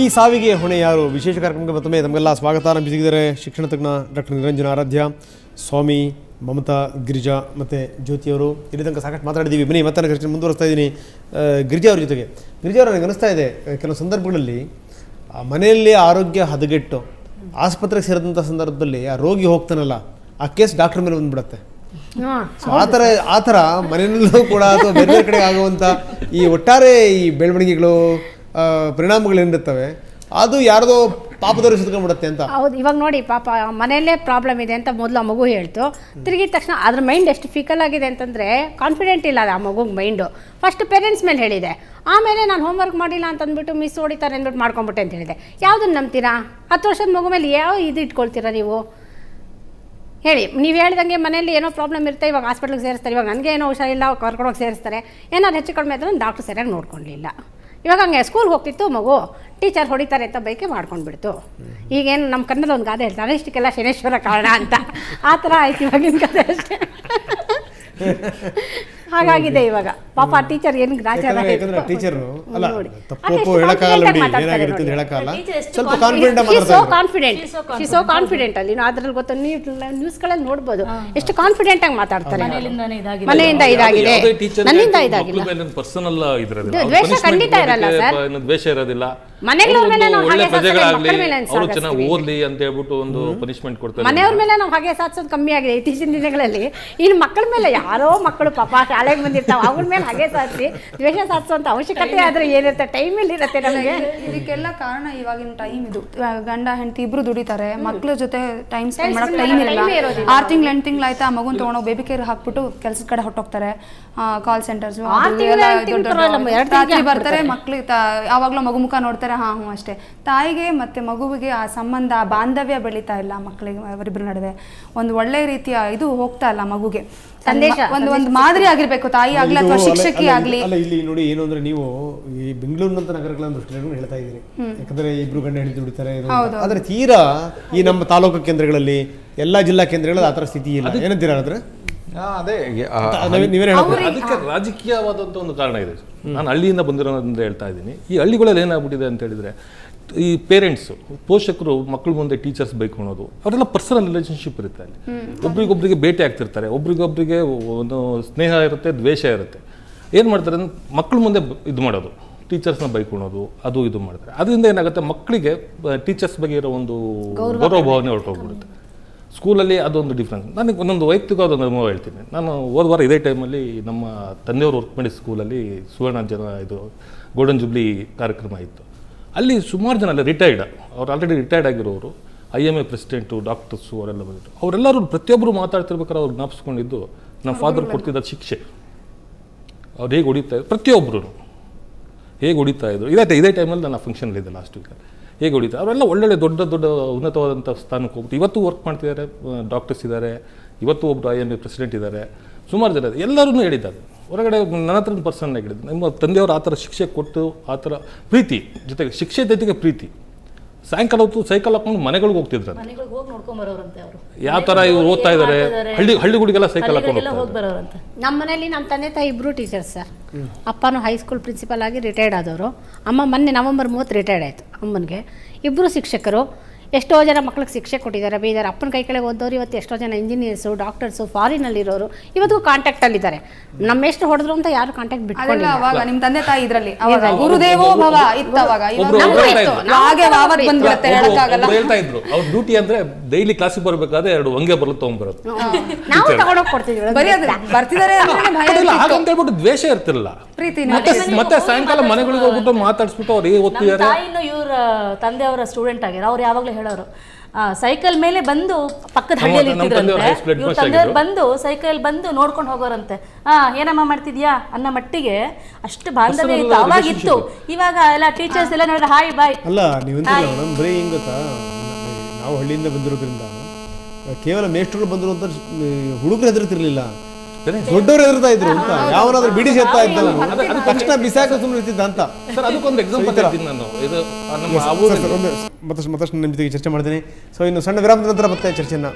ಈ ಸಾವಿಗೆ ಹೊಣೆ ಯಾರು? ವಿಶೇಷ ಕಾರ್ಯಕ್ರಮಕ್ಕೆ ಮತ್ತೊಮ್ಮೆ ತಮಗೆಲ್ಲ ಸ್ವಾಗತ. ನಮ್ಮ ಜೊತೆಗಿದ್ದಾರೆ ಶಿಕ್ಷಣ ತಜ್ಞ ಡಾಕ್ಟರ್ ನಿರಂಜನ ಆರಾಧ್ಯ, ಸ್ವಾಮಿ, ಮಮತಾ, ಗಿರಿಜಾ ಮತ್ತು ಜ್ಯೋತಿಯವರು. ಇಲ್ಲಿ ತನಕ ಸಾಕಷ್ಟು ಮಾತಾಡಿದ್ದೀವಿ. ಬನ್ನಿ ಮತ್ತೆ ನಾನು ಮುಂದುವರಿಸ್ತಾ ಇದ್ದೀನಿ ಗಿರಿಜಾ ಅವ್ರ ಜೊತೆಗೆ. ಗಿರಿಜಾ ಅವರು, ನನಗೆ ಅನಿಸ್ತಾ ಇದೆ ಕೆಲವು ಸಂದರ್ಭಗಳಲ್ಲಿ ಮನೆಯಲ್ಲಿ ಆರೋಗ್ಯ ಹದಗೆಟ್ಟು ಆಸ್ಪತ್ರೆಗೆ ಸೇರಿದಂಥ ಸಂದರ್ಭದಲ್ಲಿ ಆ ರೋಗಿ ಹೋಗ್ತಾನಲ್ಲ, ಆ ಕೇಸ್ ಡಾಕ್ಟರ್ ಮೇಲೆ ಬಂದುಬಿಡುತ್ತೆ. ಸೊ ಆ ಥರ ಮನೆಯಲ್ಲೂ ಕೂಡ ಅಥವಾ ಬೇರೆ ಬೇರೆ ಕಡೆ ಆಗುವಂಥ ಈ ಒಟ್ಟಾರೆ ಈ ಬೆಳವಣಿಗೆಗಳು ಪರಿಣಾಮಗಳೇನಿರ್ತವೆ ಅದು ಯಾರದೋ ಪಾಪದವ್ರಿಗೆ ಸುತ್ಕೊಂಡ್ಬಿಡುತ್ತೆ ಅಂತ. ಹೌದು, ಇವಾಗ ನೋಡಿ ಪಾಪ ಮನೆಯಲ್ಲೇ ಪ್ರಾಬ್ಲಮ್ ಇದೆ ಅಂತ ಮೊದಲು ಆ ಮಗು ಹೇಳ್ತು. ತಿರುಗಿದ ತಕ್ಷಣ ಅದ್ರ ಮೈಂಡ್ ಎಷ್ಟು ಫಿಕಲ್ ಆಗಿದೆ ಅಂತಂದರೆ ಕಾನ್ಫಿಡೆಂಟ್ ಇಲ್ಲ ಆ ಮಗುಗೆ ಮೈಂಡು. ಫಸ್ಟ್ ಪೇರೆಂಟ್ಸ್ ಮೇಲೆ ಹೇಳಿದೆ, ಆಮೇಲೆ ನಾನು ಹೋಮ್ವರ್ಕ್ ಮಾಡಿಲ್ಲ ಅಂತಂದ್ಬಿಟ್ಟು ಮಿಸ್ ಹೊಡಿತಾರೆ ಅಂದ್ಬಿಟ್ಟು ಮಾಡ್ಕೊಂಬಿಟ್ಟೆ ಅಂತ ಹೇಳಿದೆ. ಯಾವುದನ್ನು ನಂಬ್ತೀರಾ? 10 ವರ್ಷದ ಮಗು ಮೇಲೆ ಯಾವ ಇದು ಇಟ್ಕೊಳ್ತೀರಾ ನೀವು? ಹೇಳಿ. ನೀವು ಹೇಳ್ದಂಗೆ ಮನೇಲಿ ಏನೋ ಪ್ರಾಬ್ಲಮ್ ಇರುತ್ತೆ, ಇವಾಗ ಹಾಸ್ಪಿಟ್ಲಿಗೆ ಸೇರಿಸ್ತಾರೆ. ಇವಾಗ ನನಗೆ ಏನೋ ಹುಷಾರಿಲ್ಲ, ಕರ್ಕೊಂಡೋಗಿ ಸೇರಿಸ್ತಾರೆ. ಏನಾದ್ರು ಹೆಚ್ಚು ಕಡಿಮೆ ಆದ್ರೆ ಡಾಕ್ಟ್ರ್ ಸರಿಯಾಗಿ ನೋಡ್ಕೊಳ್ಳಿಲ್ಲ. ಇವಾಗ ಹಂಗೆ ಸ್ಕೂಲ್ಗೆ ಹೋಗ್ತಿತ್ತು ಮಗು, ಟೀಚರ್ ಹೊಡಿತಾರೆ ಅಂತ ಬೈಕೆ ಮಾಡ್ಕೊಂಡ್ಬಿಡ್ತು. ಈಗೇನು ನಮ್ಮ ಕನ್ನಡದ ಒಂದು ಗಾದೆ ಹೇಳ್ತಾರೆ, ಇಷ್ಟಕ್ಕೆಲ್ಲ ಶನೇಶ್ವರ ಕಾರಣ ಅಂತ. ಆ ಥರ ಆಯ್ತು ಇವಾಗಿನ ಕಥೆ ಅಷ್ಟೇ. ಹಾಗಾಗಿದೆ ಇವಾಗ. ಪಾಪ ಟೀಚರ್ ಏನು ಗ್ರಾಚಾರ ಟೀಚರು ಅಲ್ಲ, ತಪ್ಪು ಹೇಳಕ್ಕಾಗಲ್ಲ, ಏನಾಗಿರುತ್ತೆ ಹೇಳಕ್ಕಾಗಲ್ಲ. ಸ್ವಲ್ಪ ಕಾನ್ಫಿಡೆಂಟ್ ಅಲ್ಲಿ ಅದ್ರಲ್ಲಿ ಗೊತ್ತು, ನ್ಯೂಸ್ಗಳಲ್ಲಿ ನೋಡ್ಬೋದು ಎಷ್ಟು ಕಾನ್ಫಿಡೆಂಟ್ ಆಗಿ ಮಾತಾಡ್ತಾರೆ. ಮನೆಯಿಂದ ಇದಾಗಿದೆ, ನನ್ನಿಂದ ಇದಾಗಿಲ್ಲ. ದ್ವೇಷ ಖಂಡಿತ ಇರಲ್ಲ ಸರ್, ದ್ವೇಷ ಇರೋದಿಲ್ಲ. ಮನೆಯವ್ರ ಮೇಲೆ ನಾವು ಹಾಗೆ ಸಾಧಿಸೋದು ಕಮ್ಮಿ ಆಗಿದೆ ಇತ್ತೀಚಿನ ದಿನಗಳಲ್ಲಿ. ಇನ್ನು ಮಕ್ಕಳ ಮೇಲೆ ಯಾರೋ ಮಕ್ಕಳು ಪಾಪ ಶಾಲೆಗೆ ಬಂದಿರ್ತಾವೆ, ಅವ್ರ ಮೇಲೆ ಹಾಗೆ ಸಾಧಿಸಿ ದ್ವೇಷ ಸಾಧಿಸುವಂತ ಅವಶ್ಯಕತೆ ಆದ್ರೆ ಏನಿರುತ್ತೆ? ಟೈಮ್ ಇಲ್ಲಿ ಇರುತ್ತೆ ನಮಗೆ. ಇದಕ್ಕೆಲ್ಲ ಕಾರಣ ಇವಾಗಿನ ಟೈಮ್ ಇದು. ಗಂಡ ಹೆಂಡತಿ ಇಬ್ರು ದುಡಿತಾರೆ, ಮಕ್ಳ ಜೊತೆ ಟೈಮ್ ಸ್ಪೆಂಡ್ ಮಾಡಕ್ ಟೈಮ್ ಇರಲ್ಲ. 6 ತಿಂಗಳು 8 ತಿಂಗಳು ಆಯ್ತಾ ಆ ಮಗುನ್ ತಗೊಂಡೋಗಿ ಬೇಬಿ ಕೇರ್ ಹಾಕ್ಬಿಟ್ಟು ಕೆಲ್ಸದ ಕಡೆ ಹೊಟ್ಟೋಗ್ತಾರೆ. ಕಾಲ್ ಸೆಂಟರ್ಸ್ ಬರ್ತಾರೆ, ಮಕ್ಳಿಗೆ ಯಾವಾಗ್ಲೂ ಮಗು ಮುಖ ನೋಡ್ತಾರೆ. ಹ್ಞೂ ಅಷ್ಟೇ. ತಾಯಿಗೆ ಮತ್ತೆ ಮಗುವಿಗೆ ಆ ಸಂಬಂಧ, ಆ ಬಾಂಧವ್ಯ ಬೆಳೀತಾ ಇಲ್ಲ ಮಕ್ಕಳಿಗೆ, ಅವರಿಬ್ಬರ ನಡುವೆ ಒಂದು ಒಳ್ಳೆ ರೀತಿಯ ಇದು ಹೋಗ್ತಾ ಇಲ್ಲ. ಮಗುಗೆ ಸಂದೇಶ ಒಂದು ಮಾದರಿ ಆಗಿರ್ಬೇಕು, ತಾಯಿ ಆಗ್ಲಿ ಅಥವಾ ಶಿಕ್ಷಕಿ ಆಗ್ಲಿ. ಅಲ್ಲ, ಇಲ್ಲಿ ನೋಡಿ ಏನು ಅಂದ್ರೆ, ನೀವು ಈ ಬೆಂಗಳೂರಿನಂತ ನಗರಗಳ ದೃಷ್ಟಿಯನ್ನು ಹೇಳ್ತಾ ಇದ್ದೀರಿ, ಯಾಕಂದ್ರೆ ಇಬ್ರು ಗಂಡ ಹೆಂಡತಿ ದುಡಿತಾರೆ. ಆದ್ರೆ ತೀರಾ ಈ ನಮ್ಮ ತಾಲೂಕು ಕೇಂದ್ರಗಳಲ್ಲಿ, ಎಲ್ಲಾ ಜಿಲ್ಲಾ ಕೇಂದ್ರಗಳಲ್ಲಿ ಆತರ ಸ್ಥಿತಿ ಇಲ್ಲ. ಏನಂತೀರ? ಅದೇ ಅದಕ್ಕೆ ರಾಜಕೀಯವಾದಂಥ ಒಂದು ಕಾರಣ ಇದೆ. ನಾನು ಹಳ್ಳಿಯಿಂದ ಬಂದಿರೋದ್ರಿಂದ ಹೇಳ್ತಾ ಇದ್ದೀನಿ. ಈ ಹಳ್ಳಿಗಳಲ್ಲಿ ಏನಾಗ್ಬಿಟ್ಟಿದೆ ಅಂತ ಹೇಳಿದ್ರೆ, ಈ ಪೇರೆಂಟ್ಸು, ಪೋಷಕರು ಮಕ್ಕಳ ಮುಂದೆ ಟೀಚರ್ಸ್ ಬೈಕೊಳೋದು, ಅವರೆಲ್ಲ ಪರ್ಸನಲ್ ರಿಲೇಷನ್ಶಿಪ್ ಇರುತ್ತೆ. ಅಲ್ಲಿ ಒಬ್ರಿಗೊಬ್ರಿಗೆ ಭೇಟಿ ಆಗ್ತಿರ್ತಾರೆ, ಒಬ್ರಿಗೊಬ್ರಿಗೆ ಒಂದು ಸ್ನೇಹ ಇರುತ್ತೆ, ದ್ವೇಷ ಇರುತ್ತೆ. ಏನು ಮಾಡ್ತಾರೆ ಅಂದ್ರೆ ಮಕ್ಕಳ ಮುಂದೆ ಇದು ಮಾಡೋದು, ಟೀಚರ್ಸ್ನ ಬೈಕೊಳೋದು, ಅದು ಇದು ಮಾಡ್ತಾರೆ. ಅದರಿಂದ ಏನಾಗುತ್ತೆ, ಮಕ್ಕಳಿಗೆ ಟೀಚರ್ಸ್ ಬಗ್ಗೆ ಇರೋ ಒಂದು ಗೌರವ ಭಾವನೆ ಹೊರಟೋಗ್ಬಿಡುತ್ತೆ. ಸ್ಕೂಲಲ್ಲಿ ಅದೊಂದು ಡಿಫ್ರೆನ್ಸ್. ನನಗೆ ಒಂದೊಂದು ವೈಯಕ್ತಿಕವಾದ ಒಂದು ಅನುಭವ ಹೇಳ್ತೀನಿ. ನಾನು ಹೋದ ವಾರ ಇದೇ ಟೈಮಲ್ಲಿ ನಮ್ಮ ತಂದೆಯವರು ವರ್ಕ್ ಮಾಡಿದ ಸ್ಕೂಲಲ್ಲಿ ಸುವರ್ಣ ಜನ ಇದು ಗೋಲ್ಡನ್ ಜೂಬ್ಲಿ ಕಾರ್ಯಕ್ರಮ ಇತ್ತು. ಅಲ್ಲಿ ಸುಮಾರು ಜನ ಅಲ್ಲಿ ರಿಟೈರ್ಡ್, ಅವ್ರು ಆಲ್ರೆಡಿ ರಿಟೈರ್ಡ್ ಆಗಿರೋರು, IMA ಪ್ರೆಸಿಡೆಂಟು, ಡಾಕ್ಟರ್ಸು ಅವರೆಲ್ಲ ಬಂದಿದ್ರು. ಅವರೆಲ್ಲರೂ ಪ್ರತಿಯೊಬ್ಬರು ಮಾತಾಡ್ತಿರ್ಬೇಕಾದ್ರೆ ಅವ್ರು ಜ್ಞಾಪಿಸ್ಕೊಂಡಿದ್ದು ನಮ್ಮ ಫಾದರ್ ಕೊಡ್ತಿದ್ದ ಶಿಕ್ಷೆ, ಅವ್ರು ಹೇಗೆ ಹೊಡಿತಾ ಇದ್ರು, ಪ್ರತಿಯೊಬ್ಬರು ಹೇಗೆ ಹೊಡಿತಾ ಇದ್ರು. ಇದೇ ಟೈಮಲ್ಲಿ ನಾನು ಫಂಕ್ಷನಲ್ಲಿದ್ದೆ ಲಾಸ್ಟ್ ವೀಕಲ್ಲಿ. ಹೇಗೆ ಹೊಡಿತಾರೆ ಅವರೆಲ್ಲ ಒಳ್ಳೊಳ್ಳೆ ದೊಡ್ಡ ದೊಡ್ಡ ಉನ್ನತವಾದಂಥ ಸ್ಥಾನಕ್ಕೆ ಹೋಗ್ಬಿಟ್ಟು ಇವತ್ತು ವರ್ಕ್ ಮಾಡ್ತಿದ್ದಾರೆ. ಡಾಕ್ಟರ್ಸ್ ಇದ್ದಾರೆ, ಇವತ್ತು ಒಬ್ಬರು IMA ಪ್ರೆಸಿಡೆಂಟ್ ಇದ್ದಾರೆ, ಸುಮಾರು ಜನ ಎಲ್ಲರೂ ಹೇಳಿದ್ದಾರೆ. ಹೊರಗಡೆ ನನ್ನ ಹತ್ರ ಪರ್ಸನ್ ಹೇಳಿದ್ದು, ನಮ್ಮ ತಂದೆಯವರು ಆ ಥರ ಶಿಕ್ಷೆ ಕೊಟ್ಟು, ಆ ಥರ ಪ್ರೀತಿ ಜೊತೆಗೆ ಶಿಕ್ಷೆ ಜೊತೆಗೆ ಪ್ರೀತಿ. ಸಾಯಂಕಾಲ ಹೊತ್ತು ಸೈಕಲ್ ಹಾಕೊಂಡು ಮನೆಗಳಿಗೆ ಹೋಗ್ತಿದ್ರು. ಯಾವ ಥರ ಇವ್ರು ಓದ್ತಾ ಇದ್ದಾರೆ, ಹಳ್ಳಿಗಳಿಗೆಲ್ಲ ಸೈಕಲ್ ಹಾಕೊಂಡು. ನಮ್ಮ ಮನೇಲಿ ನಮ್ಮ ತಂದೆ ತಾಯಿ ಇಬ್ಬರು ಟೀಚರ್ಸ್ ಸರ್. ಅಪ್ಪನೂ ಹೈಸ್ಕೂಲ್ ಪ್ರಿನ್ಸಿಪಲ್ ಆಗಿ ರಿಟೈರ್ಡ್ ಆದವರು. ಅಮ್ಮ ಮೊನ್ನೆ ನವೆಂಬರ್ 30 ರಿಟೈರ್ಡ್ ಆಯಿತು. ಅಮ್ಮನಿಗೆ ಇಬ್ಬರು ಶಿಕ್ಷಕರು. ಎಷ್ಟೋ ಜನ ಮಕ್ಳಿಗೆ ಶಿಕ್ಷೆ ಕೊಟ್ಟಿದ್ದಾರೆ, ಬೈದಾರೆ. ಅಪ್ಪನ ಕೈ ಕೆಳಗೆ ಓದೋರು ಇವತ್ತು ಎಷ್ಟೋ ಜನ ಇಂಜಿನಿಯರ್ಸು, ಡಾಕ್ಟರ್ಸು, ಫಾರಿನಲ್ಲಿರೋರು ಇವತ್ತು ಕಾಂಟ್ಯಾಕ್ಟಲ್ಲಿ ಇದ್ದಾರೆ. ನಮ್ಮ ಎಷ್ಟು ಹೊಡೆದ್ರು ಅಂತ ಯಾರು ಕಾಂಟ್ಯಾಕ್ಟ್ ಬಿಟ್ಕೊಂಡಿಲ್ಲ. ಅವಾಗ ನಿಮ್ಮ ತಂದೆ ತಾಯಿ ಇದ್ರಲ್ಲಿ ಗುರುದೇವೋ ಭವ ಇತ್ತವಾಗ ಹೇಳ್ತಾ ಇದ್ರು, ಅವ್ರ ಡ್ಯೂಟಿ ಅಂದ್ರೆ ಡೈಲಿ ಕ್ಲಾಸಿಗೆ ಬರ್ಬೇಕಾದ್ರೆ 2 ವಂಗೆ ಬರಲು ತಗೊಂಡ್ಬರೋದು. ನಾವು ತಗೊಂಡೋಗಿ ಕೊಡ್ತಿದ್ವಿ, ಬರ್ತಿದ್ದಾರೆ ಹಾಗಂತ ಹೇಳ್ಬಿಟ್ಟು ದ್ವೇಷ ಇರ್ತಿರಲ್ಲ. ಮತ್ತೆ ಸಾಯಂಕಾಲ ಮನೆಗಳಿಗೆ ಹೋಗ್ಬಿಟ್ಟು ಮಾತಾಡ್ಸ್ಬಿಟ್ಟು ಅವ್ರು ಹೇಗೆ ಓದ್ತಿದ್ದಾರೆ. ಇವ್ರ ತಂದೆಯವರ ಸ್ಟೂಡೆಂಟ್ ಆಗ್ಯಾರ. ಅವ್ರು ಯಾವಾಗಲೂ ಹೇಳೋರು, ಸೈಕಲ್ ಮೇಲೆ ಬಂದು ಪಕ್ಕದ ಹಳ್ಳಿಯಲ್ಲಿ ಇರ್ತಿದ್ರಂತೆ. ಇವ್ರ ತಂದೆಯವ್ರು ಬಂದು ಸೈಕಲ್ ಬಂದು ನೋಡ್ಕೊಂಡು ಹೋಗೋರಂತೆ. ಏನಮ್ಮ ಮಾಡ್ತಿದ್ಯಾ ಅನ್ನೋ ಮಟ್ಟಿಗೆ ಅಷ್ಟು ಬಾಂಧವ್ಯ ಇತ್ತು ಅವಾಗಿತ್ತು. ಇವಾಗ ಎಲ್ಲ ಟೀಚರ್ಸ್ ಎಲ್ಲ ನೋಡಿದ್ರೆ ಹಾಯ್ ಬಾಯ್. ಅಲ್ಲ, ನೀವೆಂತ ಬರೀ ಹಿಂಗ್ ಗೊತ್ತಾ, ನಾವು ಹಳ್ಳಿಯಿಂದ ಬಂದಿರೋದ್ರಿಂದ ಕೇವಲ ಮೇಷ್ಟ್ರುಗಳು ಬಂದ್ರು ಅಂತ ಹುಡುಗರು ಹೆದರ್ತಿರ್ಲಿಲ್ಲ, ದೊಡ್ಡವರು ಹೆದರ್ತಾ ಇದ್ರು ಅಂತ. ಯಾವನಾದ್ರೂ ಬಿಡಿಸಿ ಎತ್ತಾ ಇದ್ದ ತಕ್ಷಣ ಬಿಸಾಕ ಸುಮ್ಮನೆ ಇರ್ತಿದ್ದ ಅಂತ. ಸರ್, ಅದಕ್ಕೊಂದು ಎಕ್ಸಾಂಪಲ್ ಹೇಳ್ತೀನಿ ನಾನು. ಇದು ಮತ್ತಷ್ಟು ನಿಮ್ಮ ಜೊತೆಗೆ ಚರ್ಚೆ ಮಾಡ್ತೀನಿ. ಸೊ ಇನ್ನು ಸಣ್ಣ ವಿರಾಮದ ನಂತರ ಮತ್ತೆ ಚರ್ಚೆಯನ್ನು